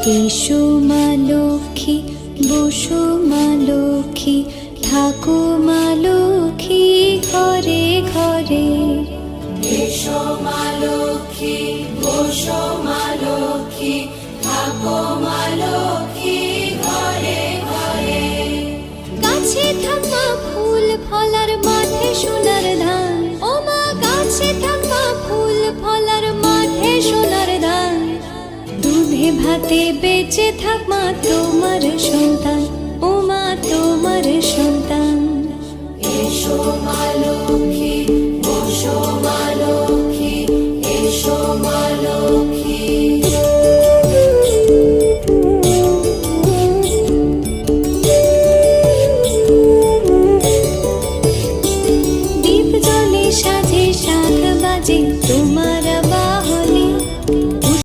এসো মা লক্ষ্মী, বসো মা লক্ষ্মী, থাকো মা লক্ষ্মী ঘরে ঘরে। এসো মা লক্ষ্মী, বসো মা লক্ষ্মী, থাকো মা লক্ষ্মী ঘরে ঘরে। গাছে থাকা ফুল ফলার মাঠে সোনার ধান, ও মা গাছে থাকা ফুল ফলার মাঠে সোনার ধান। দুধে ভাতে বেঁচে থাক মা তোমার সন্তান, ও মা তোমার সন্তান। এসো মা লক্ষ্মী,